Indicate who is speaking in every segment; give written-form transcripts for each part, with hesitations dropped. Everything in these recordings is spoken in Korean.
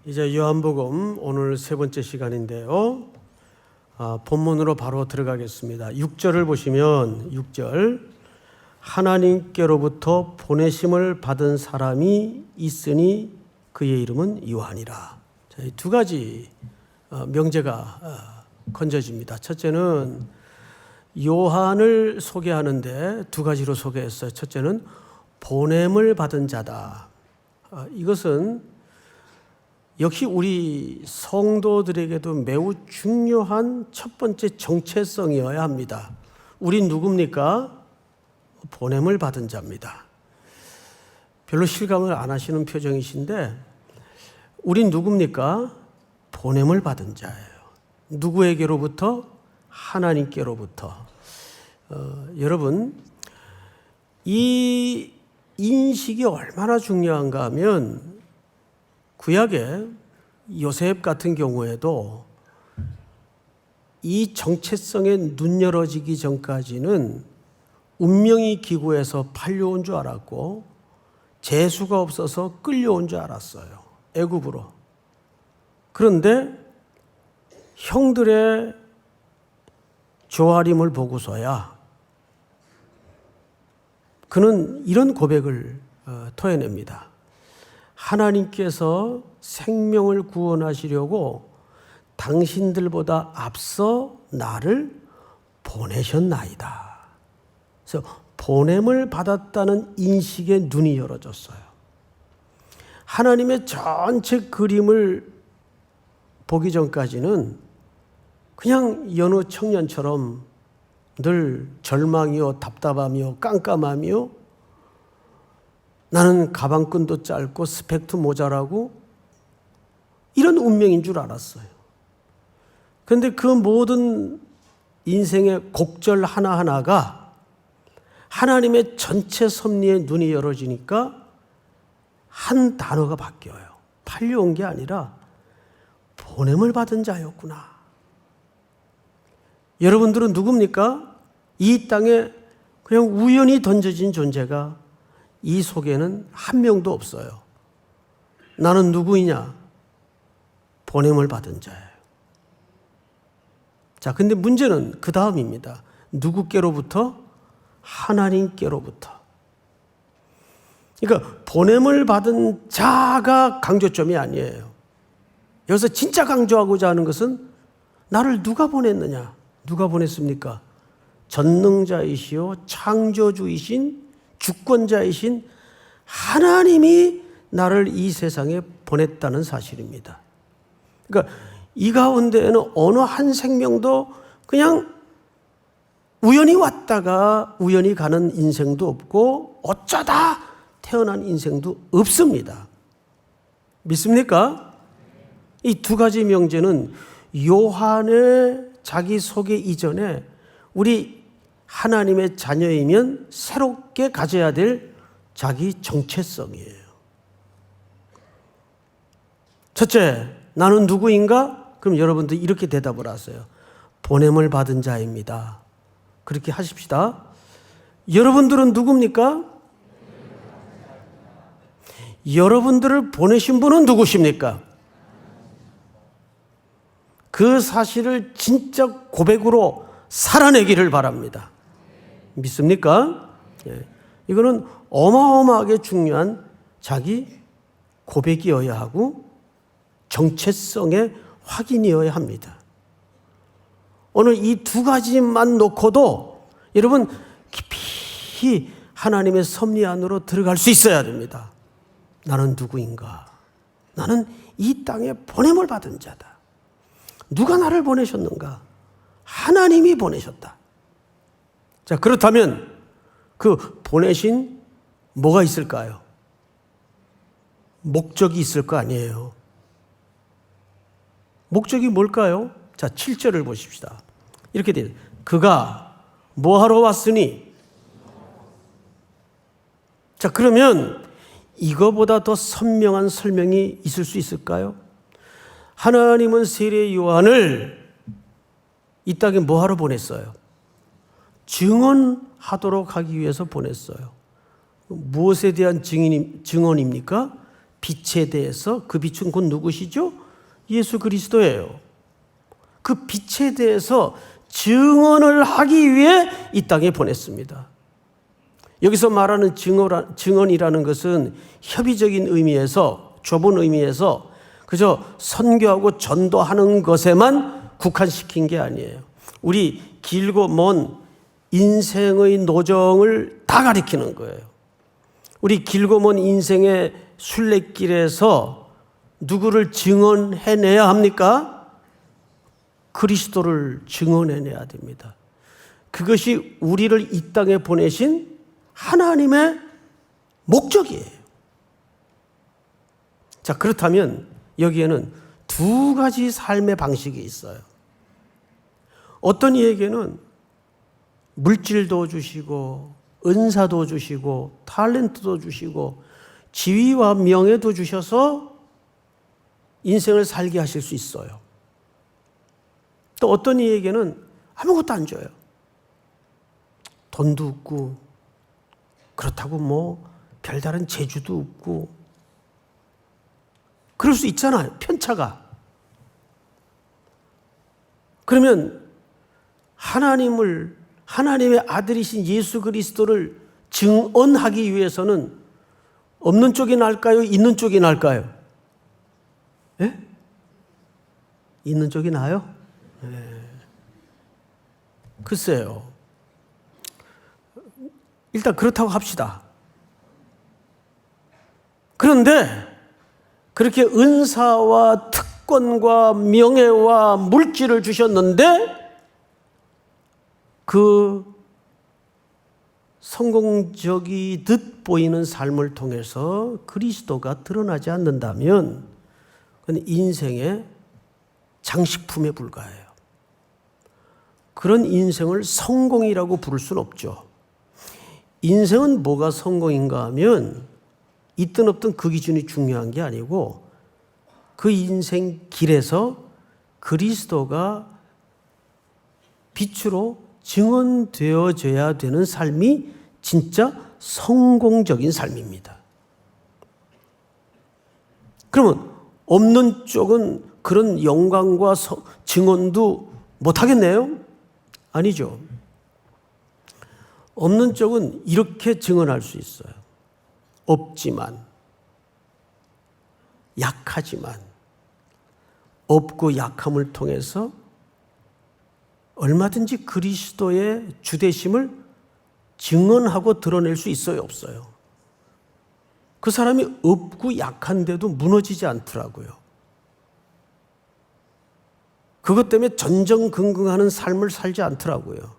Speaker 1: 이제 요한복음 오늘 세 번째 시간인데요. 본문으로 바로 들어가겠습니다. 6절을 보시면 6절 하나님께로부터 보내심을 받은 사람이 있으니 그의 이름은 요한이라. 두 가지 명제가 건져집니다. 첫째는 요한을 소개하는데 두 가지로 소개했어요. 첫째는 보냄을 받은 자다. 이것은 역시 우리 성도들에게도 매우 중요한 첫 번째 정체성이어야 합니다. 우린 누굽니까? 보냄을 받은 자입니다. 별로 실감을 안 하시는 표정이신데 우린 누굽니까? 보냄을 받은 자예요. 누구에게로부터? 하나님께로부터. 여러분, 이 인식이 얼마나 중요한가 하면 구약의 요셉 같은 경우에도 이 정체성에 눈 열어지기 전까지는 운명이 기구해서 팔려온 줄 알았고 재수가 없어서 끌려온 줄 알았어요. 애굽으로. 그런데 형들의 조아림을 보고서야 그는 이런 고백을 토해냅니다. 하나님께서 생명을 구원하시려고 당신들보다 앞서 나를 보내셨나이다. 그래서 보냄을 받았다는 인식에 눈이 열어졌어요. 하나님의 전체 그림을 보기 전까지는 그냥 여느 청년처럼 늘 절망이요, 답답함이요, 깜깜함이요, 나는 가방끈도 짧고 스펙도 모자라고 이런 운명인 줄 알았어요. 그런데 그 모든 인생의 곡절 하나하나가 하나님의 전체 섭리에 눈이 열어지니까 한 단어가 바뀌어요. 팔려온 게 아니라 보냄을 받은 자였구나. 여러분들은 누굽니까? 이 땅에 그냥 우연히 던져진 존재가 이 속에는 한 명도 없어요. 나는 누구이냐? 보냄을 받은 자예요. 자, 근데 문제는 그 다음입니다. 누구께로부터? 하나님께로부터. 그러니까 보냄을 받은 자가 강조점이 아니에요. 여기서 진짜 강조하고자 하는 것은 나를 누가 보냈느냐? 누가 보냈습니까? 전능자이시오 창조주이신 주권자이신 하나님이 나를 이 세상에 보냈다는 사실입니다. 그러니까 이 가운데에는 어느 한 생명도 그냥 우연히 왔다가 우연히 가는 인생도 없고 어쩌다 태어난 인생도 없습니다. 믿습니까? 이 두 가지 명제는 요한의 자기 소개 이전에 우리 하나님의 자녀이면 새롭게 가져야 될 자기 정체성이에요. 첫째, 나는 누구인가? 그럼 여러분들 이렇게 대답을 하세요. 보냄을 받은 자입니다. 그렇게 하십시다. 여러분들은 누굽니까? 여러분들을 보내신 분은 누구십니까? 그 사실을 진짜 고백으로 살아내기를 바랍니다. 믿습니까? 예. 이거는 어마어마하게 중요한 자기 고백이어야 하고 정체성의 확인이어야 합니다. 오늘 이 두 가지만 놓고도 여러분 깊이 하나님의 섭리 안으로 들어갈 수 있어야 됩니다. 나는 누구인가? 나는 이 땅에 보냄을 받은 자다. 누가 나를 보내셨는가? 하나님이 보내셨다. 자, 그렇다면 그 보내신 뭐가 있을까요? 목적이 있을 거 아니에요. 목적이 뭘까요? 자, 7절을 보십시다. 이렇게 돼요. 그가 뭐하러 왔으니? 자, 그러면 이거보다 더 선명한 설명이 있을 수 있을까요? 하나님은 세례 요한을 이 땅에 뭐하러 보냈어요? 증언하도록 하기 위해서 보냈어요. 무엇에 대한 증언입니까? 빛에 대해서, 그 빛은 곧 누구시죠? 예수 그리스도예요. 그 빛에 대해서 증언을 하기 위해 이 땅에 보냈습니다. 여기서 말하는 증언이라는 것은 협의적인 의미에서, 좁은 의미에서 그저 선교하고 전도하는 것에만 국한시킨 게 아니에요. 우리 길고 먼 인생의 노정을 다 가리키는 거예요. 우리 길고 먼 인생의 순례길에서 누구를 증언해내야 합니까? 그리스도를 증언해내야 됩니다. 그것이 우리를 이 땅에 보내신 하나님의 목적이에요. 자, 그렇다면 여기에는 두 가지 삶의 방식이 있어요. 어떤 이에게는 물질도 주시고 은사도 주시고 탤런트도 주시고 지위와 명예도 주셔서 인생을 살게 하실 수 있어요. 또 어떤 이에게는 아무것도 안 줘요. 돈도 없고 그렇다고 뭐 별다른 재주도 없고 그럴 수 있잖아요. 편차가. 그러면 하나님의 아들이신 예수 그리스도를 증언하기 위해서는 없는 쪽이 나을까요? 있는 쪽이 나을까요? 예? 있는 쪽이 나아요? 예. 글쎄요. 일단 그렇다고 합시다. 그런데 그렇게 은사와 특권과 명예와 물질을 주셨는데 그 성공적이듯 보이는 삶을 통해서 그리스도가 드러나지 않는다면 그건 인생의 장식품에 불과해요. 그런 인생을 성공이라고 부를 수는 없죠. 인생은 뭐가 성공인가 하면 있든 없든 그 기준이 중요한 게 아니고 그 인생 길에서 그리스도가 빛으로 증언되어져야 되는 삶이 진짜 성공적인 삶입니다. 그러면 없는 쪽은 그런 영광과 증언도 못하겠네요? 아니죠. 없는 쪽은 이렇게 증언할 수 있어요. 없지만, 약하지만, 없고 약함을 통해서 얼마든지 그리스도의 주되심을 증언하고 드러낼 수 있어요, 없어요? 그 사람이 없고 약한데도 무너지지 않더라고요. 그것 때문에 전전긍긍하는 삶을 살지 않더라고요.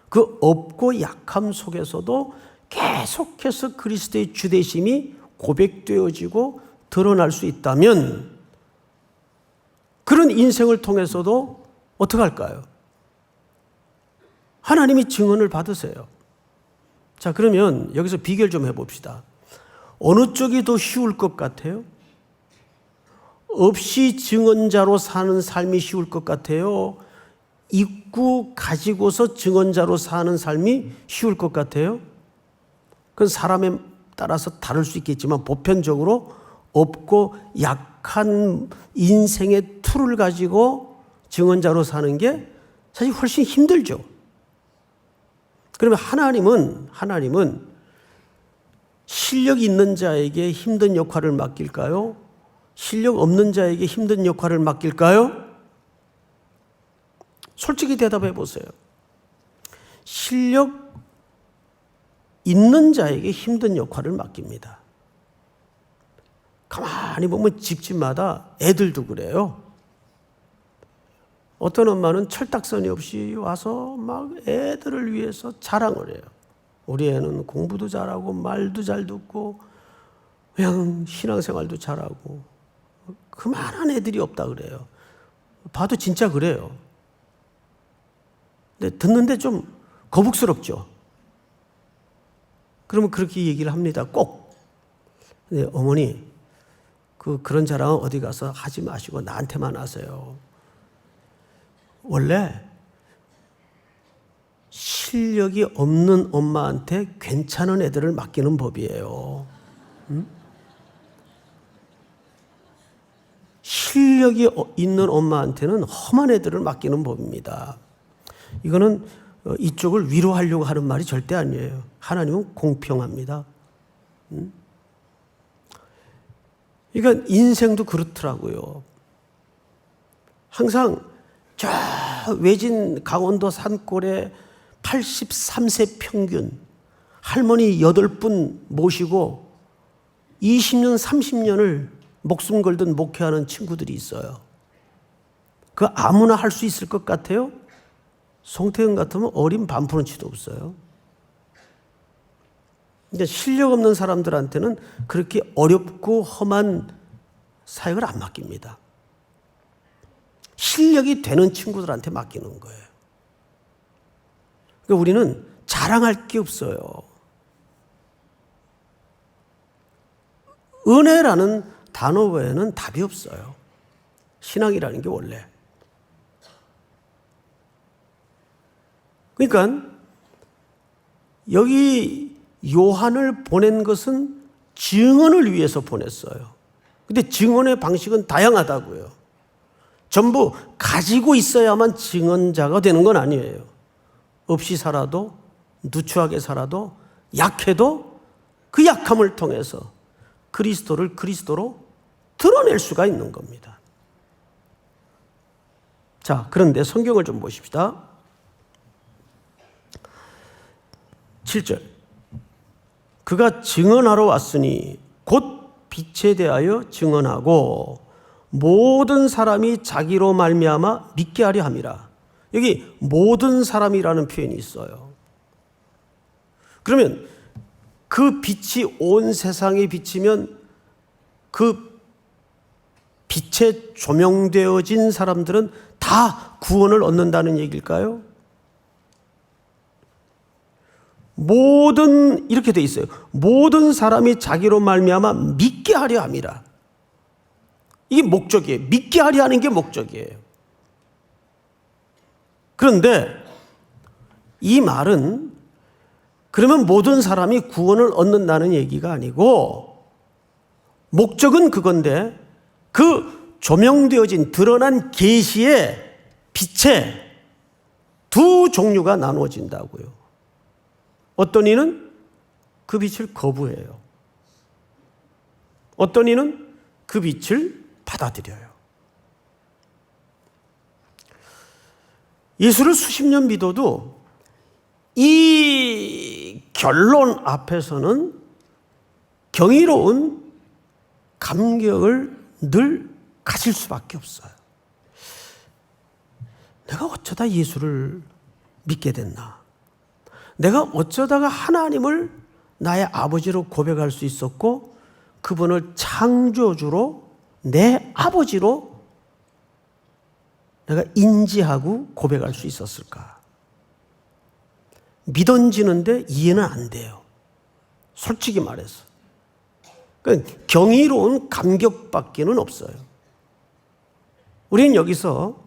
Speaker 1: 그 없고 약함 속에서도 계속해서 그리스도의 주되심이 고백되어지고 드러날 수 있다면 그런 인생을 통해서도 어떻게 할까요? 하나님이 증언을 받으세요. 자, 그러면 여기서 비교를 좀 해봅시다. 어느 쪽이 더 쉬울 것 같아요? 없이 증언자로 사는 삶이 쉬울 것 같아요? 있고 가지고서 증언자로 사는 삶이 쉬울 것 같아요? 그건 사람에 따라서 다를 수 있겠지만 보편적으로 없고 약한 인생의 툴을 가지고 증언자로 사는 게 사실 훨씬 힘들죠. 그러면 하나님은 실력 있는 자에게 힘든 역할을 맡길까요? 실력 없는 자에게 힘든 역할을 맡길까요? 솔직히 대답해 보세요. 실력 있는 자에게 힘든 역할을 맡깁니다. 가만히 보면 집집마다 애들도 그래요. 어떤 엄마는 철딱서니 없이 와서 막 애들을 위해서 자랑을 해요. 우리 애는 공부도 잘하고 말도 잘 듣고 그냥 신앙생활도 잘하고 그만한 애들이 없다 그래요. 봐도 진짜 그래요. 근데 듣는데 좀 거북스럽죠. 그러면 그렇게 얘기를 합니다. 꼭. 근데 어머니 그런 자랑은 어디 가서 하지 마시고 나한테만 하세요. 원래 실력이 없는 엄마한테 괜찮은 애들을 맡기는 법이에요. 응? 실력이 있는 엄마한테는 험한 애들을 맡기는 법입니다. 이거는 이쪽을 위로하려고 하는 말이 절대 아니에요. 하나님은 공평합니다. 그러니까 인생도 그렇더라고요. 항상 저 외진 강원도 산골에 83세 평균 할머니 8분 모시고 20년, 30년을 목숨 걸듯 목회하는 친구들이 있어요. 그 아무나 할 수 있을 것 같아요? 송태현 같으면 어린 반푼어치도 없어요. 근데 실력 없는 사람들한테는 그렇게 어렵고 험한 사역을 안 맡깁니다. 실력이 되는 친구들한테 맡기는 거예요. 그러니까 우리는 자랑할 게 없어요. 은혜라는 단어 외에는 답이 없어요. 신앙이라는 게 원래. 그러니까 여기 요한을 보낸 것은 증언을 위해서 보냈어요. 근데 증언의 방식은 다양하다고요. 전부 가지고 있어야만 증언자가 되는 건 아니에요. 없이 살아도, 누추하게 살아도, 약해도 그 약함을 통해서 그리스도를 그리스도로 드러낼 수가 있는 겁니다. 자, 그런데 성경을 좀 보십시다. 7절. 그가 증언하러 왔으니 곧 빛에 대하여 증언하고 모든 사람이 자기로 말미암아 믿게 하려 함이라. 여기 모든 사람이라는 표현이 있어요. 그러면 그 빛이 온 세상에 비치면 그 빛에 조명되어진 사람들은 다 구원을 얻는다는 얘기일까요? 이렇게 돼 있어요. 모든 사람이 자기로 말미암아 믿게 하려 함이라. 이게 목적이에요. 믿게 하려 하는 게 목적이에요. 그런데 이 말은 그러면 모든 사람이 구원을 얻는다는 얘기가 아니고 목적은 그건데 그 조명되어진 드러난 계시의 빛에 두 종류가 나누어진다고요. 어떤 이는 그 빛을 거부해요. 어떤 이는 그 빛을 받아들여요. 예수를 수십 년 믿어도 이 결론 앞에서는 경이로운 감격을 늘 가질 수밖에 없어요. 내가 어쩌다 예수를 믿게 됐나? 내가 어쩌다가 하나님을 나의 아버지로 고백할 수 있었고 그분을 창조주로 내 아버지로 내가 인지하고 고백할 수 있었을까? 믿어지는데 이해는 안 돼요. 솔직히 말해서. 그러니까 경이로운 감격밖에는 없어요. 우리는 여기서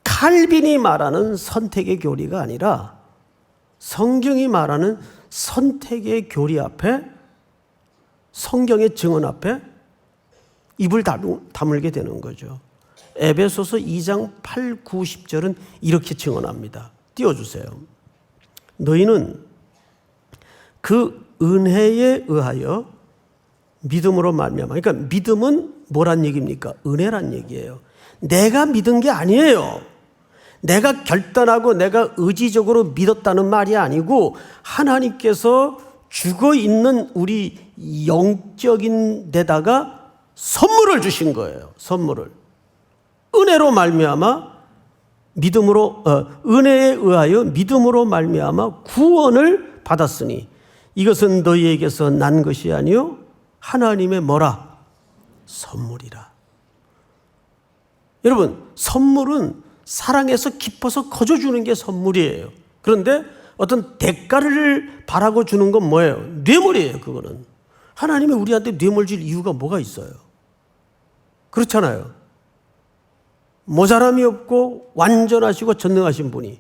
Speaker 1: 칼빈이 말하는 선택의 교리가 아니라 성경이 말하는 선택의 교리 앞에 성경의 증언 앞에 입을 다물게 되는 거죠. 에베소서 2장 8, 9, 10절은 이렇게 증언합니다. 띄워주세요. 너희는 그 은혜에 의하여 믿음으로 말미암아. 그러니까 믿음은 뭐란 얘기입니까? 은혜란 얘기예요. 내가 믿은 게 아니에요. 내가 결단하고 내가 의지적으로 믿었다는 말이 아니고 하나님께서 죽어 있는 우리 영적인 데다가 선물을 주신 거예요. 선물을. 은혜로 말미암아 믿음으로 은혜에 의하여 믿음으로 말미암아 구원을 받았으니 이것은 너희에게서 난 것이 아니요 하나님의 뭐라? 선물이라. 여러분, 선물은 사랑해서 기뻐서 거저주는 게 선물이에요. 그런데 어떤 대가를 바라고 주는 건 뭐예요? 뇌물이에요. 그거는. 하나님이 우리한테 뇌물 줄 이유가 뭐가 있어요? 그렇잖아요. 모자람이 없고 완전하시고 전능하신 분이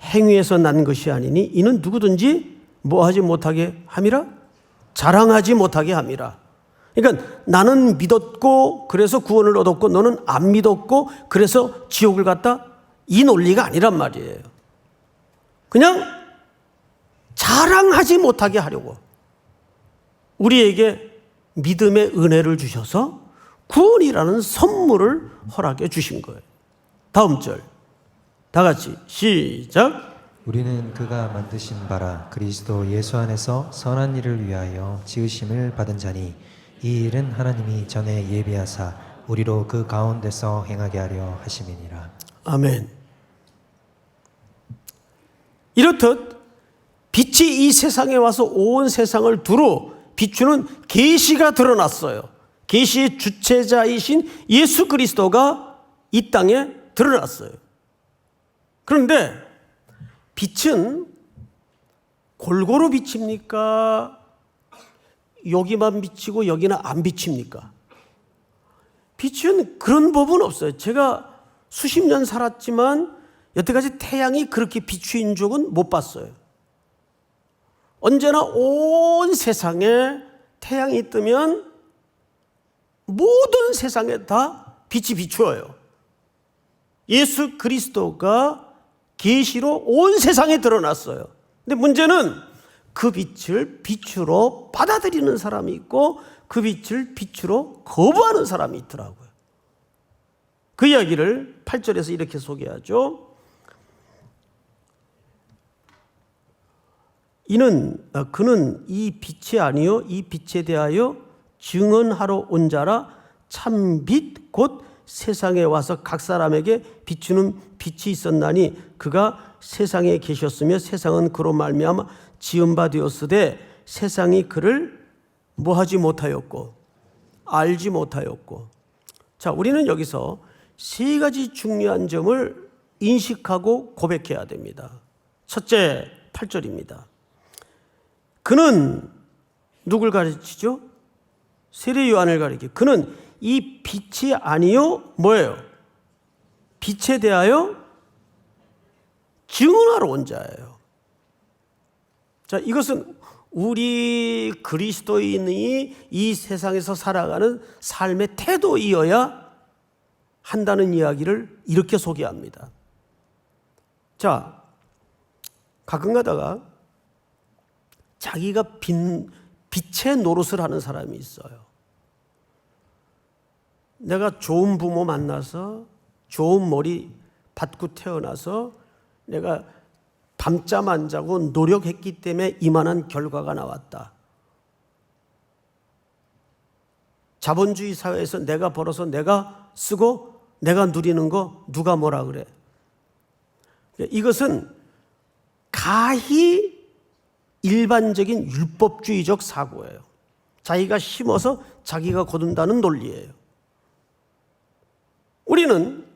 Speaker 1: 행위에서 난 것이 아니니 이는 누구든지 뭐하지 못하게 함이라? 자랑하지 못하게 함이라. 그러니까 나는 믿었고 그래서 구원을 얻었고 너는 안 믿었고 그래서 지옥을 갔다, 이 논리가 아니란 말이에요. 그냥 자랑하지 못하게 하려고 우리에게 믿음의 은혜를 주셔서 구원이라는 선물을 허락해 주신 거예요. 다음 절 다 같이 시작.
Speaker 2: 우리는 그가 만드신 바라 그리스도 예수 안에서 선한 일을 위하여 지으심을 받은 자니 이 일은 하나님이 전에 예비하사 우리로 그 가운데서 행하게 하려 하심이니라.
Speaker 1: 아멘. 이렇듯 빛이 이 세상에 와서 온 세상을 두루 비추는 계시가 드러났어요. 계시의 주체자이신 예수 그리스도가 이 땅에 드러났어요. 그런데 빛은 골고루 비칩니까? 여기만 비치고 여기는 안 비칩니까? 빛은 그런 법은 없어요. 제가 수십 년 살았지만 여태까지 태양이 그렇게 비추인 적은 못 봤어요. 언제나 온 세상에 태양이 뜨면 모든 세상에 다 빛이 비추어요. 예수 그리스도가 계시로 온 세상에 드러났어요. 근데 문제는 그 빛을 빛으로 받아들이는 사람이 있고 그 빛을 빛으로 거부하는 사람이 있더라고요. 그 이야기를 8절에서 이렇게 소개하죠. 그는 이 빛이 아니요 이 빛에 대하여 증언하러 온 자라 참 빛 곧 세상에 와서 각 사람에게 비추는 빛이 있었나니 그가 세상에 계셨으며 세상은 그로 말미암아 지은 바 되었으되 세상이 그를 뭐하지 못하였고 알지 못하였고. 자, 우리는 여기서 세 가지 중요한 점을 인식하고 고백해야 됩니다. 첫째, 8절입니다. 그는 누굴 가르치죠? 세례 요한을 가리키. 그는 이 빛이 아니요 뭐예요? 빛에 대하여 증언하러 온 자예요. 자, 이것은 우리 그리스도인이 이 세상에서 살아가는 삶의 태도이어야 한다는 이야기를 이렇게 소개합니다. 자, 가끔 가다가 자기가 빛의 노릇을 하는 사람이 있어요. 내가 좋은 부모 만나서 좋은 머리 받고 태어나서 내가 밤잠 안 자고 노력했기 때문에 이만한 결과가 나왔다. 자본주의 사회에서 내가 벌어서 내가 쓰고 내가 누리는 거 누가 뭐라 그래. 이것은 가히 일반적인 율법주의적 사고예요. 자기가 심어서 자기가 거둔다는 논리예요. 우리는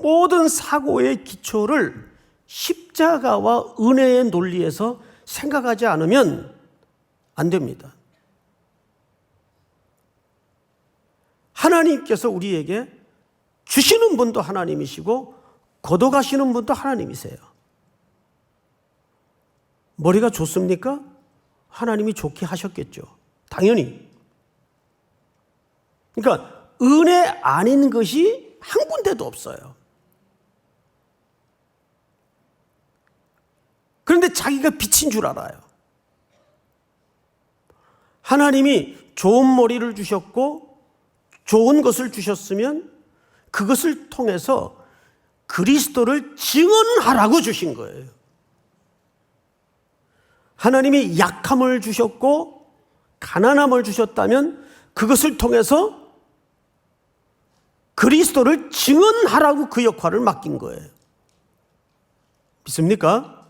Speaker 1: 모든 사고의 기초를 십자가와 은혜의 논리에서 생각하지 않으면 안 됩니다. 하나님께서 우리에게 주시는 분도 하나님이시고 걷어가시는 분도 하나님이세요. 머리가 좋습니까? 하나님이 좋게 하셨겠죠. 당연히. 그러니까 은혜 아닌 것이 한 군데도 없어요. 그런데 자기가 빛인 줄 알아요. 하나님이 좋은 머리를 주셨고 좋은 것을 주셨으면 그것을 통해서 그리스도를 증언하라고 주신 거예요. 하나님이 약함을 주셨고 가난함을 주셨다면 그것을 통해서 그리스도를 증언하라고 그 역할을 맡긴 거예요. 믿습니까?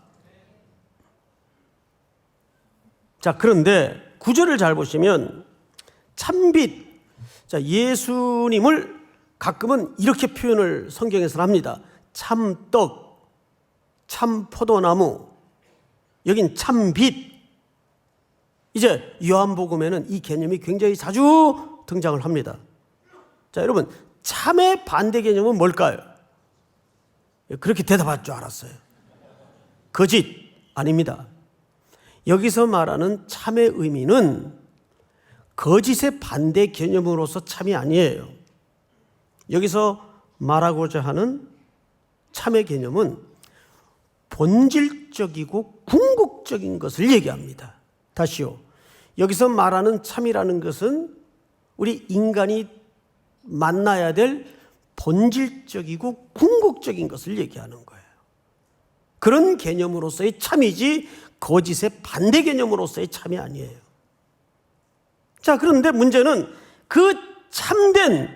Speaker 1: 자, 그런데 구절을 잘 보시면 참빛, 자, 예수님을 가끔은 이렇게 표현을 성경에서 합니다. 참떡, 참포도나무, 여긴 참빛. 이제 요한복음에는 이 개념이 굉장히 자주 등장을 합니다. 자, 여러분, 참의 반대 개념은 뭘까요? 그렇게 대답할 줄 알았어요. 거짓 아닙니다. 여기서 말하는 참의 의미는 거짓의 반대 개념으로서 참이 아니에요. 여기서 말하고자 하는 참의 개념은 본질적이고 궁극적인 것을 얘기합니다. 다시요. 여기서 말하는 참이라는 것은 우리 인간이 만나야 될 본질적이고 궁극적인 것을 얘기하는 거예요. 그런 개념으로서의 참이지 거짓의 반대 개념으로서의 참이 아니에요. 자, 그런데 문제는 그 참된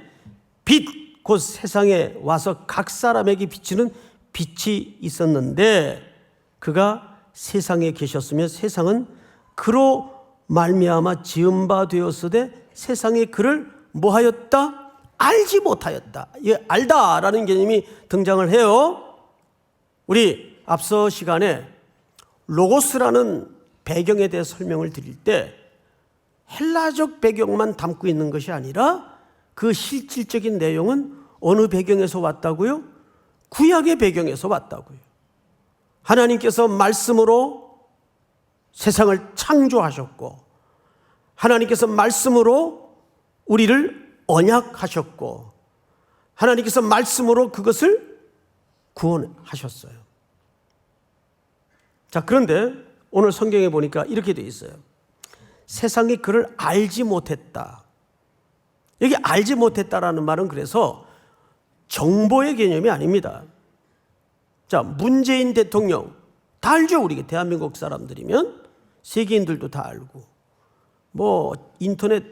Speaker 1: 빛, 곧 세상에 와서 각 사람에게 비치는 빛이 있었는데 그가 세상에 계셨으며 세상은 그로 말미암아 지은 바 되었으되 세상에 그를 뭐하였다? 알지 못하였다. 이 알다라는 개념이 등장을 해요. 우리 앞서 시간에 로고스라는 배경에 대해 설명을 드릴 때 헬라적 배경만 담고 있는 것이 아니라 그 실질적인 내용은 어느 배경에서 왔다고요? 구약의 배경에서 왔다고요. 하나님께서 말씀으로 세상을 창조하셨고 하나님께서 말씀으로 우리를 언약하셨고 하나님께서 말씀으로 그것을 구원하셨어요. 자, 그런데 오늘 성경에 보니까 이렇게 되어 있어요. 세상이 그를 알지 못했다. 여기 알지 못했다라는 말은 그래서 정보의 개념이 아닙니다. 자, 문재인 대통령 다 알죠? 우리 대한민국 사람들이면 세계인들도 다 알고 뭐 인터넷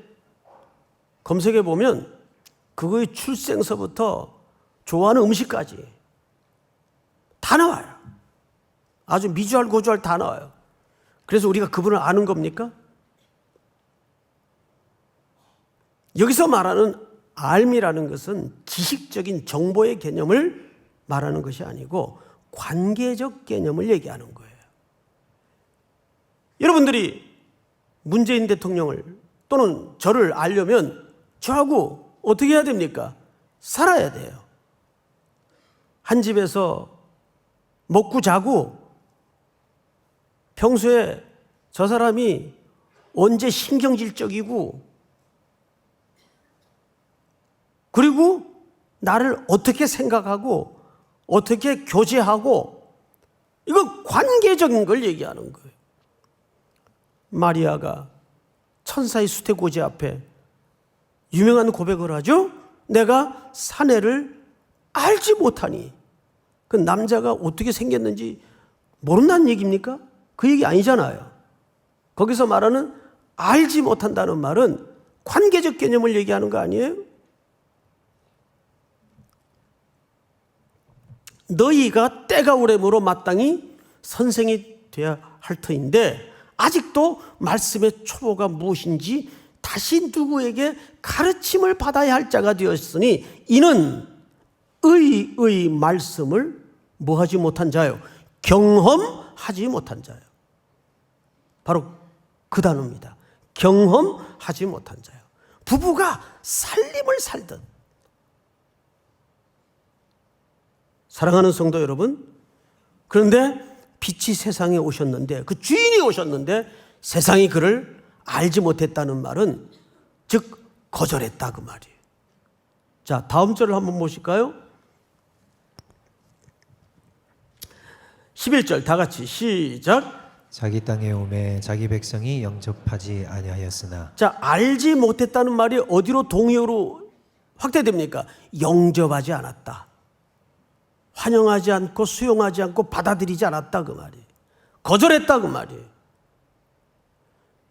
Speaker 1: 검색해 보면 그거의 출생서부터 좋아하는 음식까지 다 나와요. 아주 미주알 고주알 다 나와요. 그래서 우리가 그분을 아는 겁니까? 여기서 말하는 알미라는 것은 지식적인 정보의 개념을 말하는 것이 아니고 관계적 개념을 얘기하는 거예요. 여러분들이 문재인 대통령을 또는 저를 알려면 저하고 어떻게 해야 됩니까? 살아야 돼요. 한 집에서 먹고 자고 평소에 저 사람이 언제 신경질적이고 그리고 나를 어떻게 생각하고 어떻게 교제하고 이거 관계적인 걸 얘기하는 거예요. 마리아가 천사의 수태고지 앞에 유명한 고백을 하죠. 내가 사내를 알지 못하니. 그 남자가 어떻게 생겼는지 모른다는 얘기입니까? 그 얘기 아니잖아요. 거기서 말하는 알지 못한다는 말은 관계적 개념을 얘기하는 거 아니에요? 너희가 때가 오래므로 마땅히 선생이 되어야 할 터인데 아직도 말씀의 초보가 무엇인지 다시 누구에게 가르침을 받아야 할 자가 되었으니 이는 의의 말씀을 뭐하지 못한 자요? 경험하지 못한 자요. 바로 그 단어입니다. 경험하지 못한 자요. 부부가 살림을 살듯. 사랑하는 성도 여러분, 그런데 빛이 세상에 오셨는데 그 주인이 오셨는데 세상이 그를 알지 못했다는 말은 즉 거절했다 그 말이에요. 자, 다음 절을 한번 보실까요? 11절 다 같이 시작.
Speaker 2: 자기 땅에 오매 자기 백성이 영접하지 아니하였으나.
Speaker 1: 자, 알지 못했다는 말이 어디로 동의어로 확대됩니까? 영접하지 않았다. 환영하지 않고 수용하지 않고 받아들이지 않았다 그 말이에요. 거절했다 그 말이에요.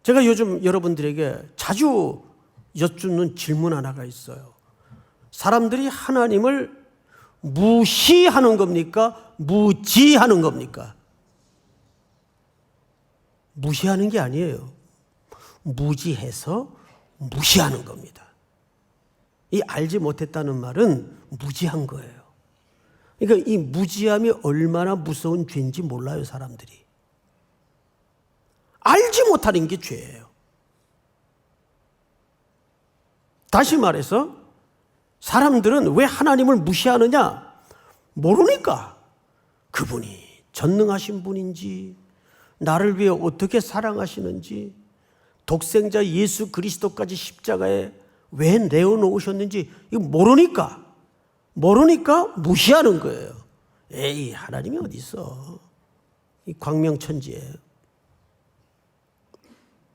Speaker 1: 제가 요즘 여러분들에게 자주 여쭙는 질문 하나가 있어요. 사람들이 하나님을 무시하는 겁니까? 무지하는 겁니까? 무시하는 게 아니에요. 무지해서 무시하는 겁니다. 이 알지 못했다는 말은 무지한 거예요. 그러니까 이 무지함이 얼마나 무서운 죄인지 몰라요, 사람들이. 알지 못하는 게 죄예요. 다시 말해서 사람들은 왜 하나님을 무시하느냐? 모르니까. 그분이 전능하신 분인지 나를 위해 어떻게 사랑하시는지 독생자 예수 그리스도까지 십자가에 왜 내어놓으셨는지 이거 모르니까 무시하는 거예요. 에이, 하나님이 어디 있어? 이 광명천지에.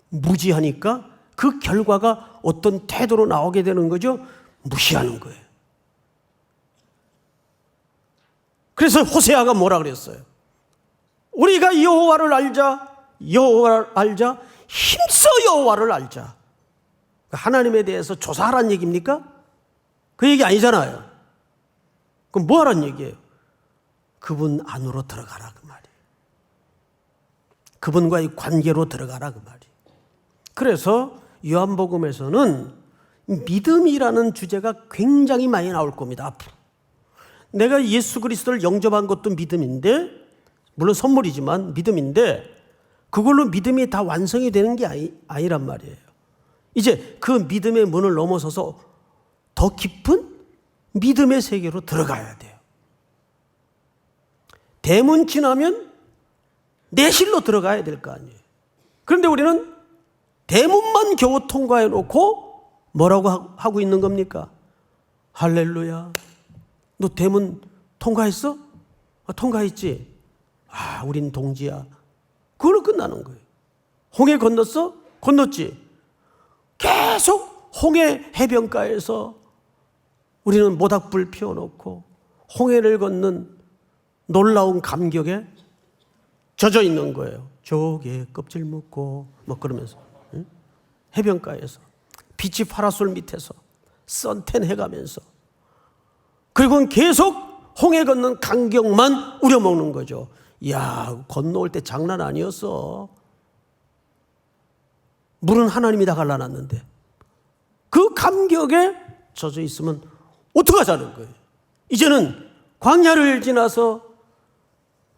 Speaker 1: 무지하니까 그 결과가 어떤 태도로 나오게 되는 거죠? 무시하는 거예요. 그래서 호세아가 뭐라 그랬어요? 우리가 여호와를 알자, 힘써 여호와를 알자. 하나님에 대해서 조사하라는 얘기입니까? 그 얘기 아니잖아요. 그럼 뭐 하라는 얘기예요? 그분 안으로 들어가라 그 말이에요. 그분과의 관계로 들어가라 그 말이에요. 그래서 요한복음에서는 믿음이라는 주제가 굉장히 많이 나올 겁니다. 앞으로. 내가 예수 그리스도를 영접한 것도 믿음인데, 물론 선물이지만 믿음인데, 그걸로 믿음이 다 완성이 되는 게 아니란 말이에요. 이제 그 믿음의 문을 넘어서서 더 깊은 믿음의 세계로 들어가야 돼요. 대문 지나면 내실로 들어가야 될 거 아니에요. 그런데 우리는 대문만 겨우 통과해 놓고 뭐라고 하고 있는 겁니까? 할렐루야. 너 대문 통과했어? 통과했지. 우린 동지야. 그걸로 끝나는 거예요. 홍해 건넜어? 건넜지. 계속 홍해 해변가에서 우리는 모닥불 피워놓고 홍해를 걷는 놀라운 감격에 젖어 있는 거예요. 조개 껍질 먹고 뭐 그러면서, 응? 해변가에서 빛이 파라솔 밑에서 선탠 해가면서, 그리고 계속 홍해 걷는 감격만 우려먹는 거죠. 이야, 건너올 때 장난 아니었어. 물은 하나님이 다 갈라놨는데 그 감격에 젖어 있으면 어떡하자는 거예요. 이제는 광야를 지나서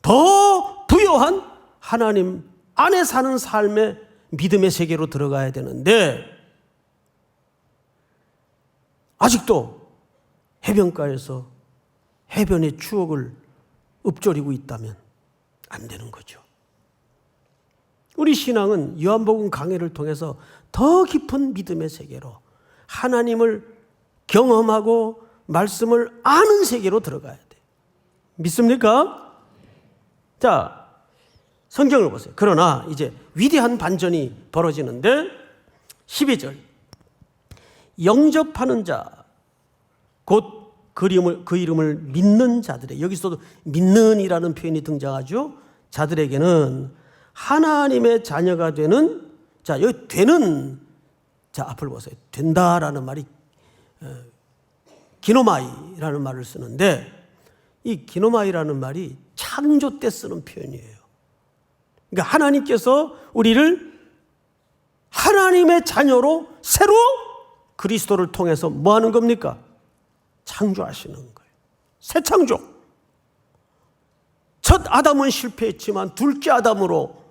Speaker 1: 더 부요한 하나님 안에 사는 삶의 믿음의 세계로 들어가야 되는데, 아직도 해변가에서 해변의 추억을 읊조리고 있다면 안 되는 거죠. 우리 신앙은 요한복음 강해를 통해서 더 깊은 믿음의 세계로, 하나님을 경험하고 말씀을 아는 세계로 들어가야 돼요. 믿습니까? 자, 성경을 보세요. 그러나 이제 위대한 반전이 벌어지는데 12절, 영접하는 자 곧 그 이름을 믿는 자들의, 여기서도 믿는이라는 표현이 등장하죠. 자들에게는 하나님의 자녀가 되는, 자, 여기 되는, 자, 앞을 보세요. 된다라는 말이 기노마이라는 말을 쓰는데, 이 기노마이라는 말이 창조 때 쓰는 표현이에요. 그러니까 하나님께서 우리를 하나님의 자녀로 새로 그리스도를 통해서 뭐 하는 겁니까? 창조하시는 거예요. 새 창조. 첫 아담은 실패했지만 둘째 아담으로,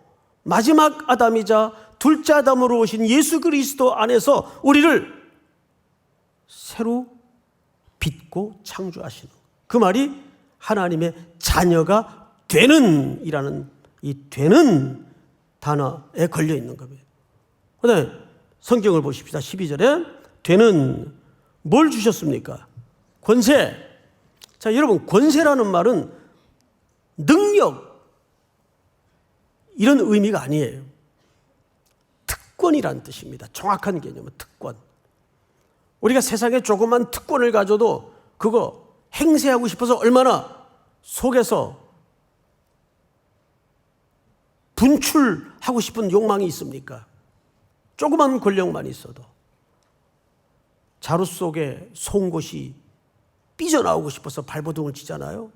Speaker 1: 마지막 아담이자 둘째 아담으로 오신 예수 그리스도 안에서 우리를 새로 빚고 창조하시는 거예요. 그 말이 하나님의 자녀가 되는 이라는 이 되는 단어에 걸려 있는 겁니다. 그다음에 성경을 보십시다. 12절에 되는 뭘 주셨습니까? 권세. 자, 여러분, 권세라는 말은 능력 이런 의미가 아니에요. 특권이라는 뜻입니다. 정확한 개념은 특권. 우리가 세상에 조그만 특권을 가져도 그거 행세하고 싶어서 얼마나 속에서 분출하고 싶은 욕망이 있습니까? 조그만 권력만 있어도. 자루 속에 송곳이 삐져나오고 싶어서 발버둥을 치잖아요.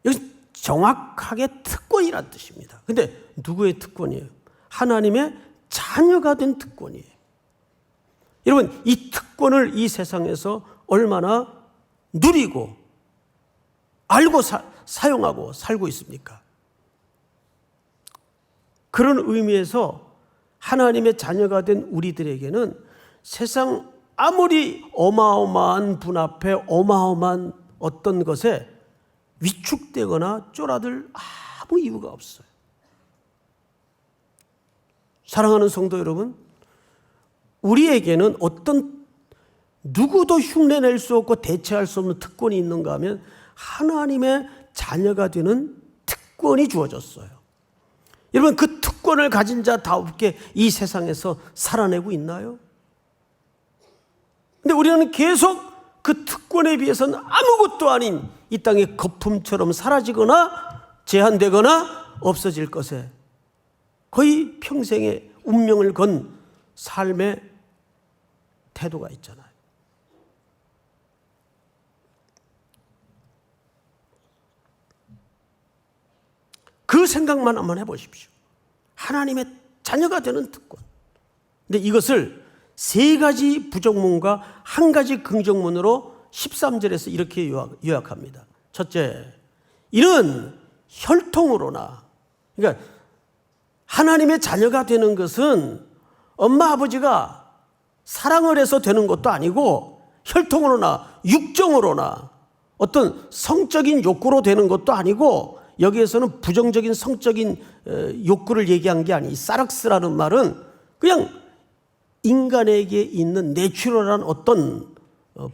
Speaker 1: 여기 정확하게 특권이라는 뜻입니다. 근데 누구의 특권이에요? 하나님의 자녀가 된 특권이에요. 여러분, 이 특권을 이 세상에서 얼마나 누리고 알고 사용하고 살고 있습니까? 그런 의미에서 하나님의 자녀가 된 우리들에게는 세상 아무리 어마어마한 분 앞에 어마어마한 어떤 것에 위축되거나 쫄아들 아무 이유가 없어요. 사랑하는 성도 여러분, 우리에게는 어떤 누구도 흉내낼 수 없고 대체할 수 없는 특권이 있는가 하면 하나님의 자녀가 되는 특권이 주어졌어요. 여러분, 그 특권을 가진 자다우게 이 세상에서 살아내고 있나요? 근데 우리는 계속 그 특권에 비해서는 아무것도 아닌 이 땅의 거품처럼 사라지거나 제한되거나 없어질 것에 거의 평생의 운명을 건 삶의 태도가 있잖아요. 그 생각만 한번 해보십시오. 하나님의 자녀가 되는 특권. 근데 이것을 세 가지 부정문과 한 가지 긍정문으로 13절에서 이렇게 요약합니다. 첫째, 이는 혈통으로나, 그러니까 하나님의 자녀가 되는 것은 엄마 아버지가 사랑을 해서 되는 것도 아니고 혈통으로나 육정으로나 어떤 성적인 욕구로 되는 것도 아니고, 여기에서는 부정적인 성적인 욕구를 얘기한 게 아니, 사락스라는 말은 그냥 인간에게 있는 내추럴한 어떤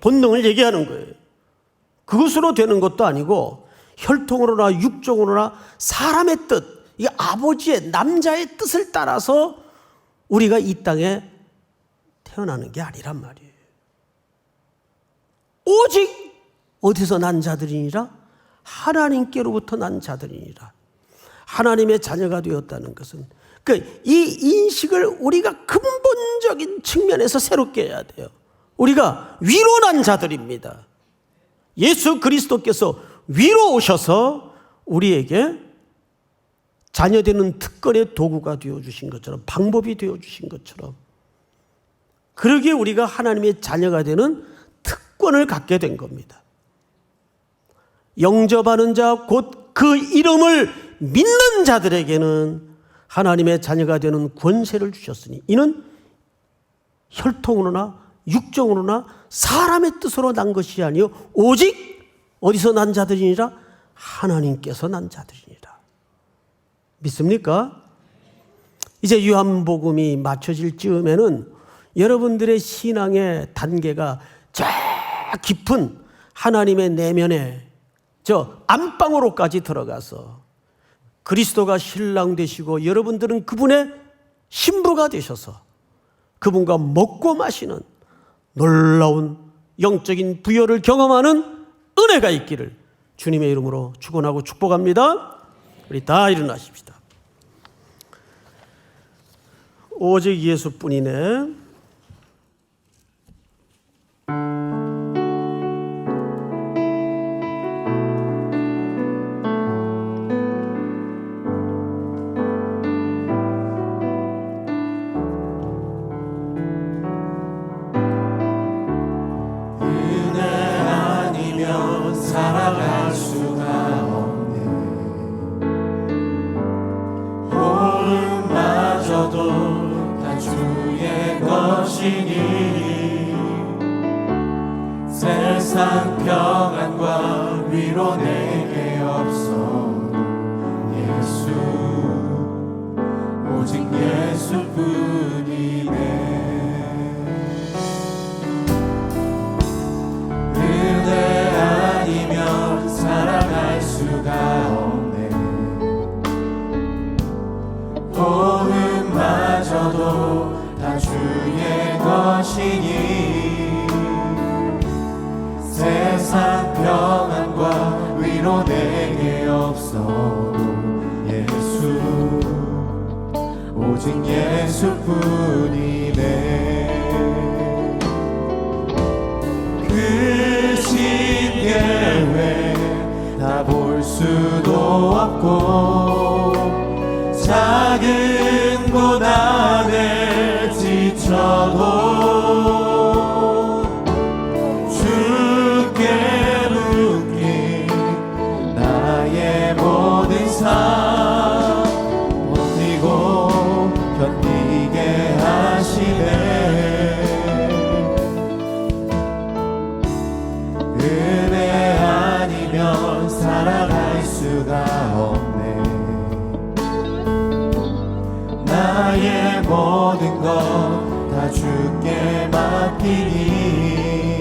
Speaker 1: 본능을 얘기하는 거예요. 그것으로 되는 것도 아니고 혈통으로나 육정으로나 사람의 뜻, 이게 아버지의 남자의 뜻을 따라서 우리가 이 땅에 태어나는 게 아니란 말이에요. 오직 어디서 난 자들이니라? 하나님께로부터 난 자들이니라. 하나님의 자녀가 되었다는 것은 이 인식을 우리가 근본적인 측면에서 새롭게 해야 돼요. 우리가 위로 난 자들입니다. 예수 그리스도께서 위로 오셔서 우리에게 자녀되는 특권의 도구가 되어주신 것처럼, 방법이 되어주신 것처럼, 그러기에 우리가 하나님의 자녀가 되는 특권을 갖게 된 겁니다. 영접하는 자, 곧 그 이름을 믿는 자들에게는 하나님의 자녀가 되는 권세를 주셨으니 이는 혈통으로나 육정으로나 사람의 뜻으로 난 것이 아니요 오직 어디서 난 자들이니라? 하나님께서 난 자들이니라. 믿습니까? 이제 요한복음이 맞춰질 즈음에는 여러분들의 신앙의 단계가 저 깊은 하나님의 내면에 저 안방으로까지 들어가서 그리스도가 신랑 되시고 여러분들은 그분의 신부가 되셔서 그분과 먹고 마시는 놀라운 영적인 부여를 경험하는 은혜가 있기를 주님의 이름으로 축원하고 축복합니다. 우리 다 일어나십시다. 오직 예수뿐이네.
Speaker 3: 살아갈 수가 없네. 호흡마저도 다 주의 것이니 세상 평안과 위로 내게 없어. 예수 오직 예수뿐이네. 은혜 아니면 살아갈 수가 없네. 호흡마저도 다 주의 것이니 세상 평안과 위로 내게 없어도 예수 오직 예수뿐이네. 그 신계획 다 볼 수도 없고 작은 고난에 지쳐도 주께 묶인 나의 모든 삶 버티고 견디게 하시네. 은혜 아니면 살아갈 수가 없네. 나의 모든 것 다 주께 맡기니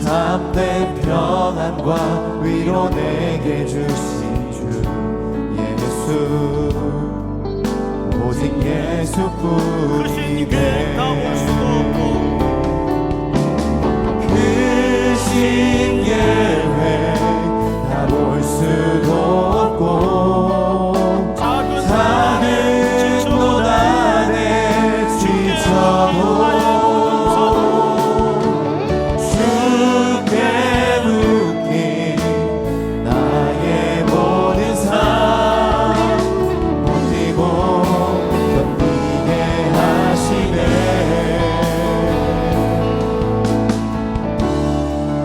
Speaker 3: 참된 평안과 위로 내게 주신 주 예수 오직 예수뿐이네 그 신계획 다 볼 수도 없고 작은 곳 안에 지쳐도 주께 묶인 나의 모든 삶 버티고 견디게 하시네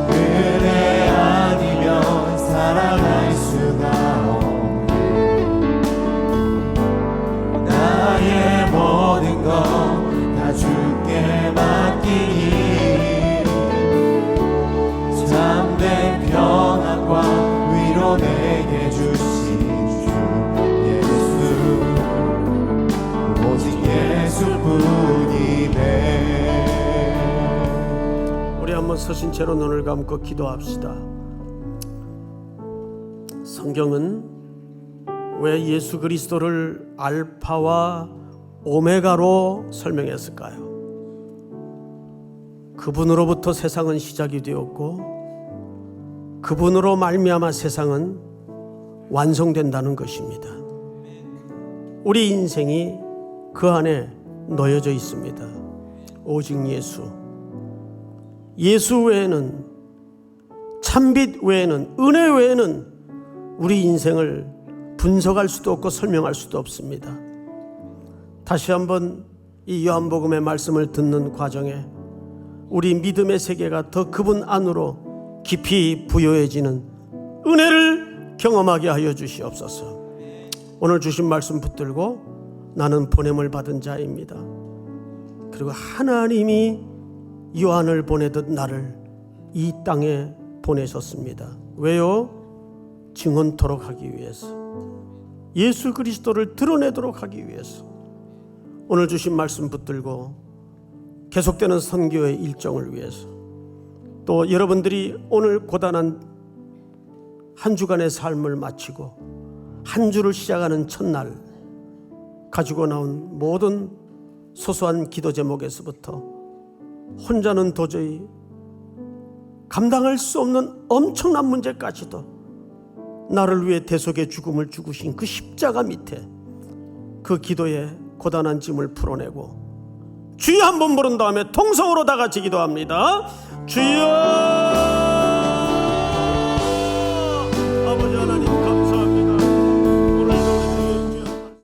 Speaker 3: 그대 아니면 살아갈 수가 없네 나의 모든 것 다 주께 맡기니 참된 평안과 위로 내게 주신 주 예수 오직 예수뿐이네
Speaker 1: 우리 한번 서신 채로 눈을 감고 기도합시다. 성경은 왜 예수 그리스도를 알파와 오메가로 설명했을까요? 그분으로부터 세상은 시작이 되었고 그분으로 말미암아 세상은 완성된다는 것입니다. 우리 인생이 그 안에 놓여져 있습니다. 오직 예수 외에는, 참빛 외에는, 은혜 외에는 우리 인생을 분석할 수도 없고 설명할 수도 없습니다. 다시 한번 이 요한복음의 말씀을 듣는 과정에 우리 믿음의 세계가 더 그분 안으로 깊이 부여해지는 은혜를 경험하게 하여 주시옵소서. 오늘 주신 말씀 붙들고 나는 보냄을 받은 자입니다. 그리고 하나님이 요한을 보내듯 나를 이 땅에 보내셨습니다. 왜요? 증언토록 하기 위해서, 예수 그리스도를 드러내도록 하기 위해서. 오늘 주신 말씀 붙들고 계속되는 선교의 일정을 위해서, 또 여러분들이 오늘 고단한 한 주간의 삶을 마치고 한 주를 시작하는 첫날 가지고 나온 모든 소소한 기도 제목에서부터 혼자는 도저히 감당할 수 없는 엄청난 문제까지도 나를 위해 대속의 죽음을 죽으신 그 십자가 밑에 그 기도에 고단한 짐을 풀어내고 주여 한번 부른 다음에 통성으로 다 같이 기도합니다. 주여